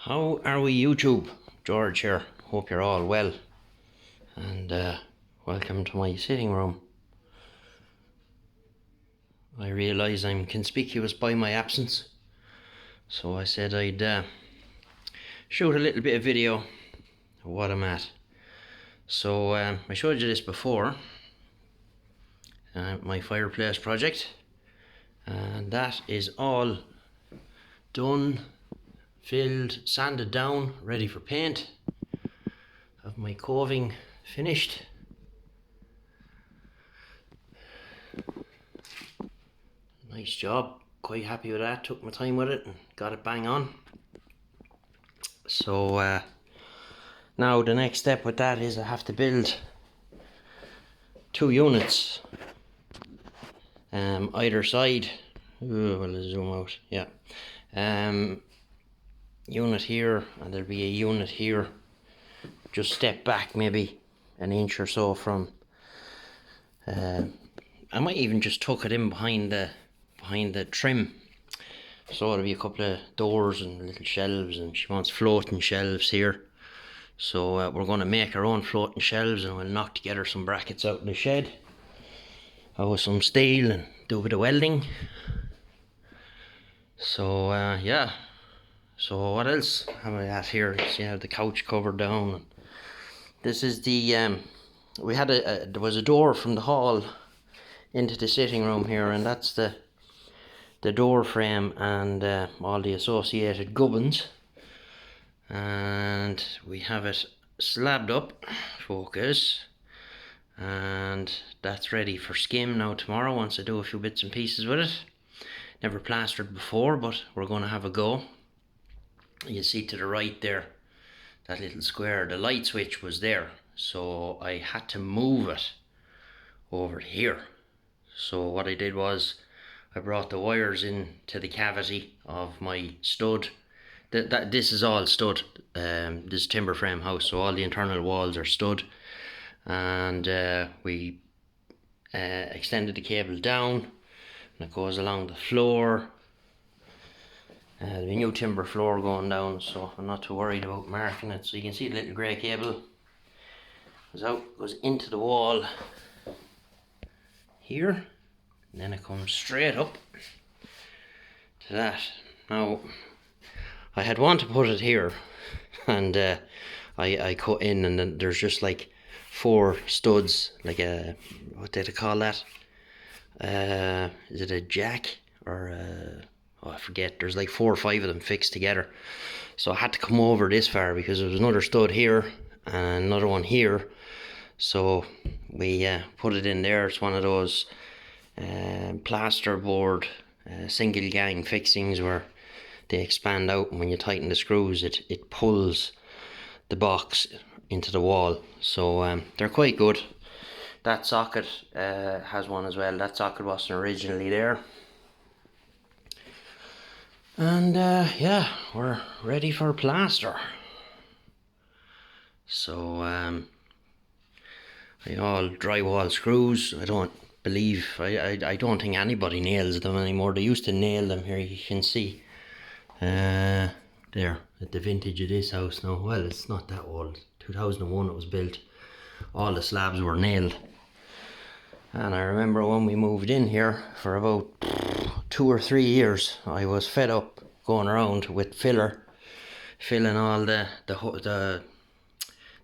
How are we, YouTube? George here. Hope you're all well. And welcome to my sitting room. I realise I'm conspicuous by my absence, so I said I'd shoot a little bit of video of what I'm at. So I showed you this before, my fireplace project, and that is all done, filled, sanded down, ready for paint. Have my coving finished. Nice job, quite happy with that. Took my time with it and got it bang on. So now the next step with that is I have to build 2 units either side. Ooh, well, let's zoom out. Yeah, unit here, and there'll be a unit here. Just step back maybe an inch or so from. I might even just tuck it in behind the trim. So there'll be a couple of doors and little shelves, and she wants floating shelves here. So we're going to make our own floating shelves, and we'll knock together some brackets out in the shed. With some steel and do a bit of welding. So yeah. So what else have I at here? See, I have the couch covered down. This is the we had there was a door from the hall into the sitting room here, and that's the door frame and all the associated gubbins. And we have it slabbed up, focus, and that's ready for skim now tomorrow once I do a few bits and pieces with it. Never plastered before, but we're going to have a go. You see to the right there, that little square, the light switch was there, so I had to move it over here. So what I did was I brought the wires into the cavity of my stud. This is all stud. This timber frame house, so all the internal walls are stud, and we extended the cable down, and it goes along the floor. The new timber floor going down, so I'm not too worried about marking it. So you can see the little grey cable goes into the wall here, and then it comes straight up to that. Now I had wanted to put it here, and I cut in, and then there's just like 4 studs, like a, what did I call that? Is it a jack or oh, I forget. There's like 4 or 5 of them fixed together, so I had to come over this far because there was another stud here and another one here. So we put it in there. It's one of those plasterboard single gang fixings where they expand out, and when you tighten the screws it pulls the box into the wall. So they're quite good. That socket has one as well. That socket wasn't originally there. And yeah, we're ready for plaster. So all drywall screws. I don't think anybody nails them anymore. They used to nail them here. You can see there at the vintage of this house now. Well, it's not that old. 2001 it was built. All the slabs were nailed. And I remember when we moved in here, for about 2 or 3 years, I was fed up going around with filling all the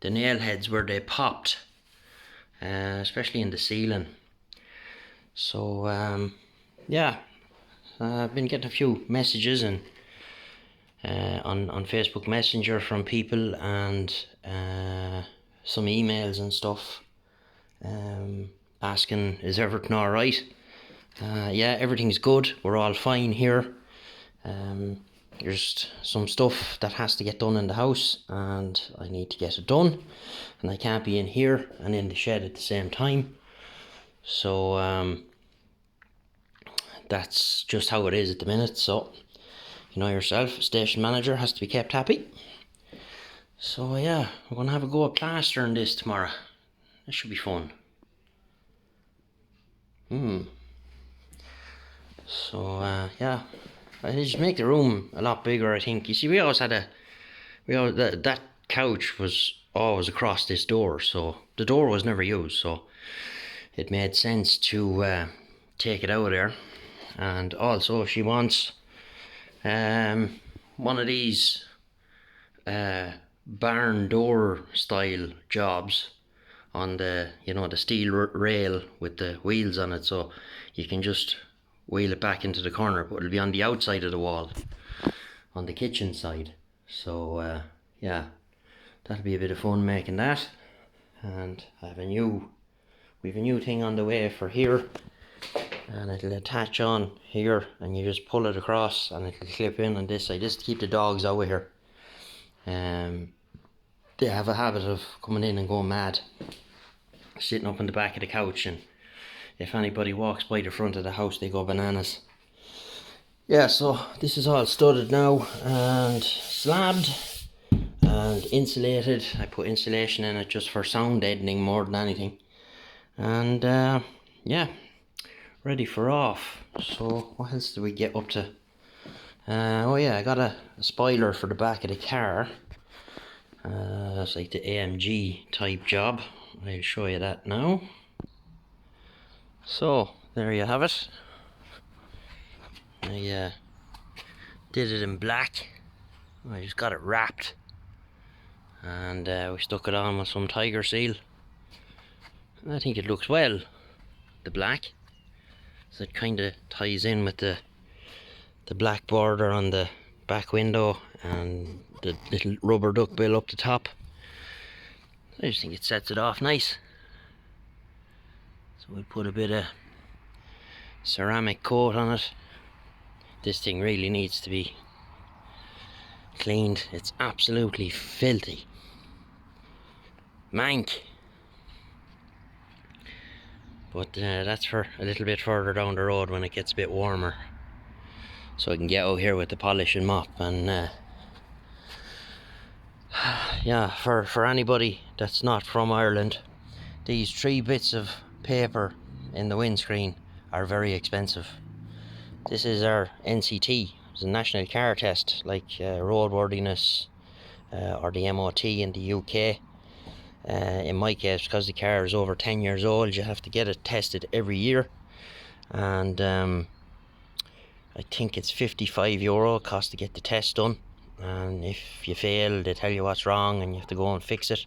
nail heads where they popped, especially in the ceiling. So yeah, I've been getting a few messages and on Facebook Messenger from people, and some emails and stuff, asking is everything all right. Yeah, everything's good. We're all fine here. There's some stuff that has to get done in the house, and I need to get it done, and I can't be in here and in the shed at the same time. So that's just how it is at the minute. So you know yourself, station manager has to be kept happy. So yeah, we're gonna have a go at plastering this tomorrow. That should be fun. So yeah, I just make the room a lot bigger, I think. You see, we always had that couch was always across this door, so the door was never used, so it made sense to take it out of there. And also she wants one of these barn door style jobs on the, you know, the steel rail with the wheels on it, so you can just wheel it back into the corner, but it'll be on the outside of the wall, on the kitchen side. So yeah, that'll be a bit of fun making that. And we have a new thing on the way for here, and it'll attach on here, and you just pull it across and it'll clip in on this side, just to keep the dogs out of here. They have a habit of coming in and going mad, sitting up on the back of the couch, and if anybody walks by the front of the house they go bananas. Yeah, so this is all studded now and slabbed and insulated. I put insulation in it just for sound deadening more than anything. And yeah, ready for off. So what else do we get up to? Oh yeah, I got a spoiler for the back of the car. It's like the AMG type job. I'll show you that now. So there you have it. I did it in black. I just got it wrapped, and we stuck it on with some tiger seal. I think it looks well, the black, so it kind of ties in with the black border on the back window and the little rubber duck bill up the top. I just think it sets it off nice. So we'll put a bit of ceramic coat on it. This thing really needs to be cleaned. It's absolutely filthy. Mank. But that's for a little bit further down the road when it gets a bit warmer, so I can get out here with the polish and mop. And yeah, for anybody that's not from Ireland, these 3 bits of paper in the windscreen are very expensive. This is our NCT. It's a national car test, like roadworthiness or the MOT in the UK. In my case, because the car is over 10 years old, you have to get it tested every year. And I think it's €55 cost to get the test done. And if you fail, they tell you what's wrong and you have to go and fix it,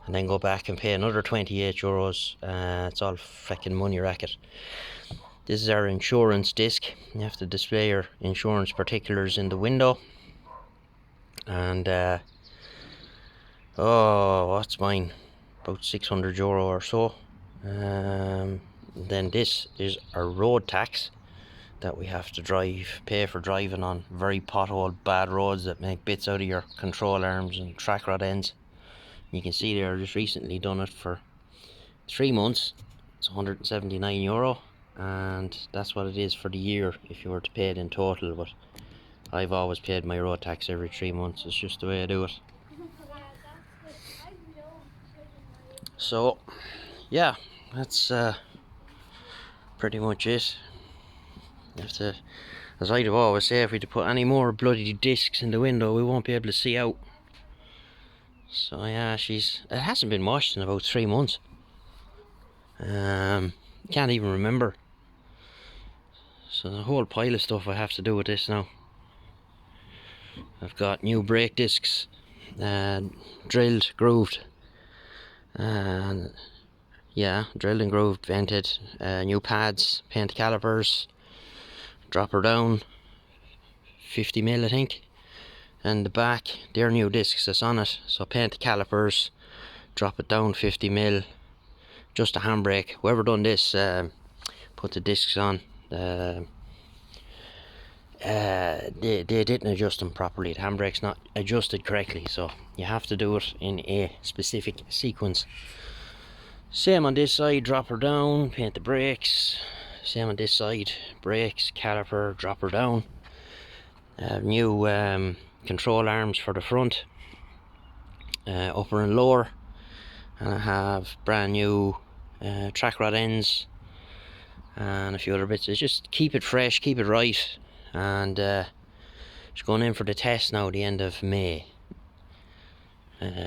and then go back and pay another €28. It's all fucking money racket. This is our insurance disc. You have to display your insurance particulars in the window. And oh, what's mine? About €600 or so. Then this is our road tax that we have to pay for driving on very potholed bad roads that make bits out of your control arms and track rod ends. You can see there, just recently done it for 3 months. It's €179, and that's what it is for the year if you were to pay it in total. But I've always paid my road tax every 3 months. It's just the way I do it. So yeah, that's pretty much it. You have to, as I'd always say, if we to put any more bloody discs in the window, we won't be able to see out. So yeah, it hasn't been washed in about 3 months. Can't even remember. So the whole pile of stuff I have to do with this now. I've got new brake discs, drilled, grooved, and yeah, drilled and grooved, vented. New pads, paint calipers, dropper down, 50mm I think, and the back, they're new discs that's on it. So paint the calipers, drop it down 50mm, just a handbrake. Whoever done this put the discs on, they didn't adjust them properly. The handbrake's not adjusted correctly, so you have to do it in a specific sequence. Same on this side, dropper down, paint the brakes. Same on this side, brakes, caliper, dropper down. New control arms for the front, upper and lower, and I have brand new track rod ends and a few other bits. It's just keep it fresh, keep it right. And it's going in for the test now, the end of May.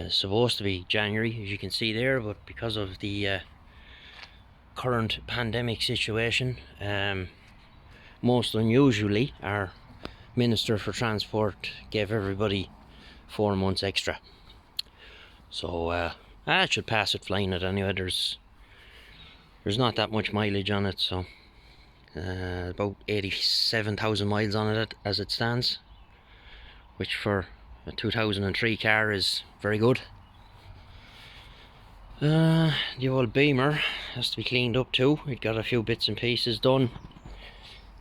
Supposed to be January, as you can see there, but because of the current pandemic situation, most unusually, our Minister for Transport gave everybody 4 months extra. So I should pass it flying it anyway. There's not that much mileage on it, so about 87,000 miles on it as it stands, which for a 2003 car is very good. The old Beamer has to be cleaned up too. It got a few bits and pieces done.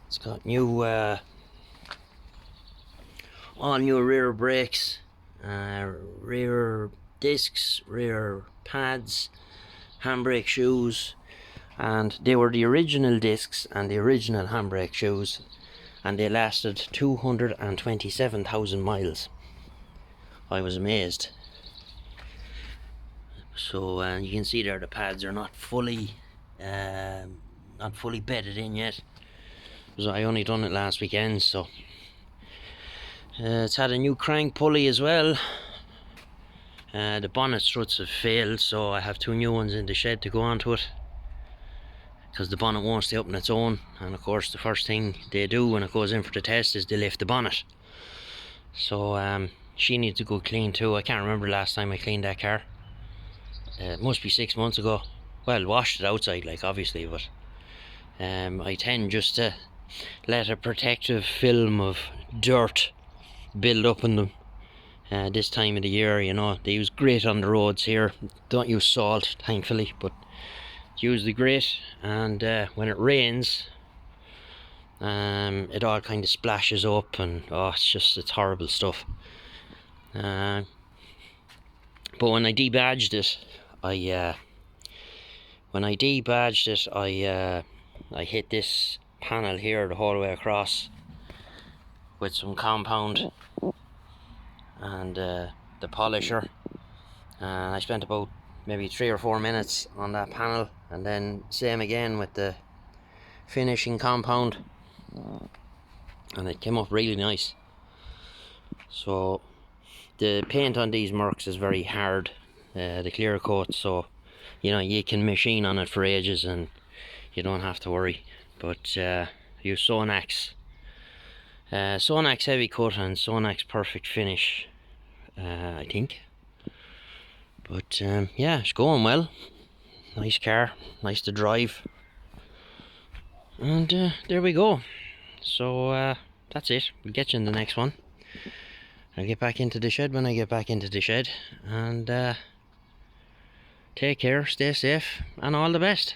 It's got new all new rear brakes, rear discs, rear pads, handbrake shoes, and they were the original discs and the original handbrake shoes, and they lasted 227,000 miles. I was amazed. So you can see there the pads are not fully bedded in yet, because I only done it last weekend. So it's had a new crank pulley as well. The bonnet struts have failed, so I have 2 new ones in the shed to go onto it, because the bonnet won't stay up on its own. And of course the first thing they do when it goes in for the test is they lift the bonnet. So she needs to go clean too. I can't remember last time I cleaned that car. It must be 6 months ago. Well, washed it outside, like, obviously, but I tend just to let a protective film of dirt build up in them this time of the year. You know, they use grit on the roads here. Don't use salt, thankfully, but use the grit, and when it rains, it all kind of splashes up, and it's horrible stuff. But when I debadged it, I hit this panel here the whole way across with some compound and the polisher, and I spent about maybe 3 or 4 minutes on that panel, and then same again with the finishing compound, and it came up really nice. So the paint on these Mercs is very hard, the clear coat, so you know you can machine on it for ages and you don't have to worry. But use Sonax heavy cut and Sonax perfect finish, I think. But yeah, it's going well. Nice car, nice to drive, and there we go. So that's it. We'll get you in the next one. I'll get back into the shed when I get back into the shed, and take care, stay safe, and all the best.